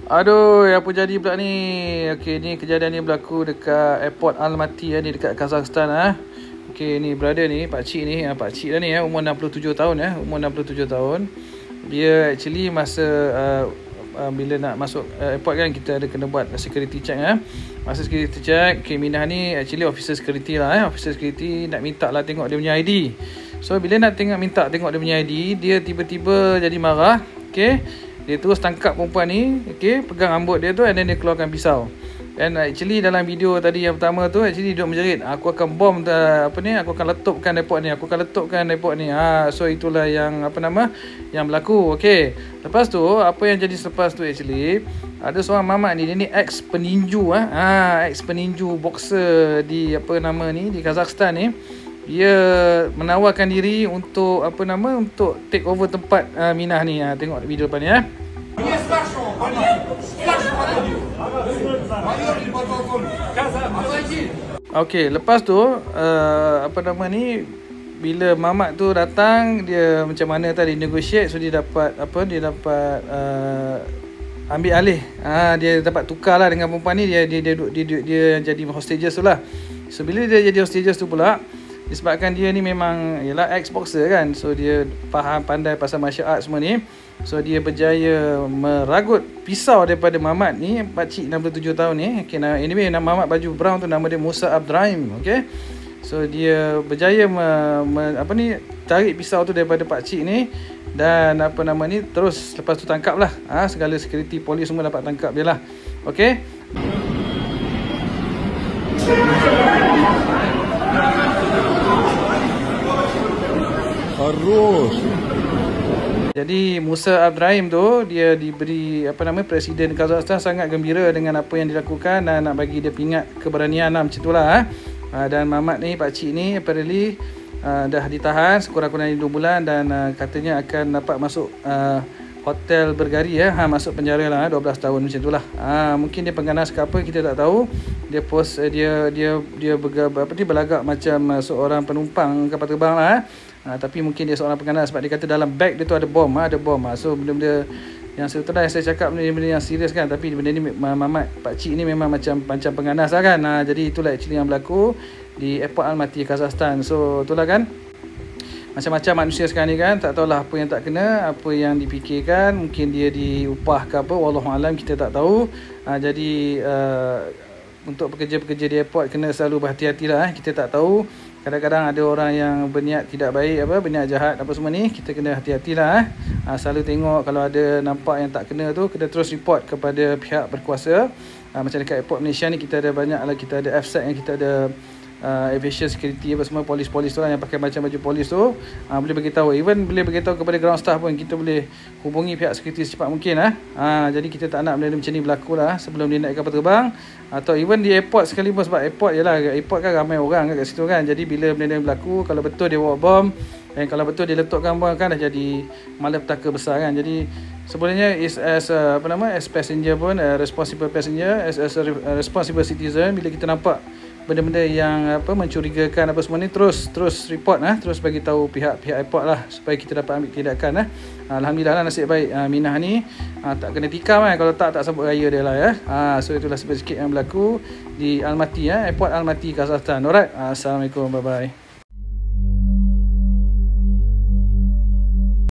Aduh, apa jadi pula ni? Okey, ni kejadian ni berlaku dekat airport Almaty ni dekat Kazakhstan . Okey, ni brother ni, pak cik ni, pak cik dah ni umur 67 tahun umur 67 tahun. Dia actually masa bila nak masuk airport kan, kita ada kena buat security check . Masa security check, Minah ni actually officer security lah . Officer security nak minta lah tengok dia punya ID. So bila nak minta tengok dia punya ID, dia tiba-tiba jadi marah. Okey, dia terus tangkap perempuan ni, okey, pegang rambut dia tu, and then dia keluarkan pisau. And actually dalam video tadi yang pertama tu, actually dia menjerit, aku akan bom aku akan letupkan airport ni, so itulah yang yang berlaku. Okey, lepas tu apa yang jadi selepas tu, actually ada seorang mamat ni, dia ni ex peninju ex peninju boxer di di Kazakhstan ni. Dia menawarkan diri untuk untuk take over tempat Minah ni. Tengok video depan ni . Okey, lepas tu bila mamat tu datang, dia macam mana tadi negotiate, so dia dapat ambil alih. Dia dapat tukar lah dengan perempuan ni, dia jadi hostages tu lah. So bila dia jadi hostages tu pula, disebabkan dia ni memang ex-boxer kan, so dia pandai pasal martial art semua ni. So dia berjaya meragut pisau daripada mamat ni, pakcik 67 tahun ni. Okay, anyway, nama mamat baju brown tu nama dia Musa Abdrahim. Okay, so dia berjaya tarik pisau tu daripada pakcik ni. Dan terus lepas tu tangkap lah. Segala security, polis semua dapat tangkap dia lah. Okay, harus. Jadi Musa Abdrahim tu, dia diberi Presiden Kazakhstan sangat gembira dengan apa yang dilakukan dan nak bagi dia pingat keberanian macam itulah. Dan mamat ni, pakcik ni apparently dah ditahan sekurang-kurangnya 2 bulan dan katanya akan dapat masuk hotel bergari masuk penjara lah 12 tahun macam itulah. Mungkin dia pengganas ke apa, kita tak tahu. Dia post dia berlagak macam seorang penumpang kapal terbang lah. Tapi mungkin dia seorang pengganas sebab dia kata dalam beg dia tu ada bom. So benda-benda yang setelah yang saya cakap benda-benda yang serius kan, tapi benda ni mamat pakcik ni memang macam pengganas lah kan. Jadi itulah actually yang berlaku di airport Almaty, Kazakhstan. So itulah kan, macam-macam manusia sekarang ni kan, tak tahulah apa yang tak kena, apa yang dipikirkan. Mungkin dia diupah ke apa, wallahualam, kita tak tahu. Jadi untuk pekerja-pekerja di airport kena selalu berhati-hatilah. Kita tak tahu, kadang-kadang ada orang yang berniat tidak baik, berniat jahat semua ni, kita kena hati-hatilah. Selalu tengok kalau ada nampak yang tak kena tu, kena terus report kepada pihak berkuasa. Macam dekat airport Malaysia ni, kita ada banyak lah, kita ada FSEC yang kita ada aviation security semua, polis-polis tu lah yang pakai macam baju polis tu, boleh beritahu, even boleh beritahu kepada ground staff pun, kita boleh hubungi pihak security secepat mungkin jadi kita tak nak benda macam ni berlaku lah sebelum dia naik kapal terbang, atau even di airport sekalipun, sebab airport kan ramai orang kat situ kan. Jadi bila benda ni berlaku, kalau betul dia bawa bom dan kalau betul dia letupkan bom kan, dah jadi malapetaka besar kan. Jadi sebenarnya as passenger pun, responsible passenger, as a responsible citizen, bila kita nampak benda-benda yang mencurigakan semua ni, terus report terus bagi tahu pihak airport lah, supaya kita dapat ambil tindakan Alhamdulillah lah, nasib baik Minah ni tak kena tikam kalau tak sambut raya dia lah So itulah sedikit yang berlaku di Almaty, airport Almaty, Kazakhstan. Alright, assalamualaikum, bye bye.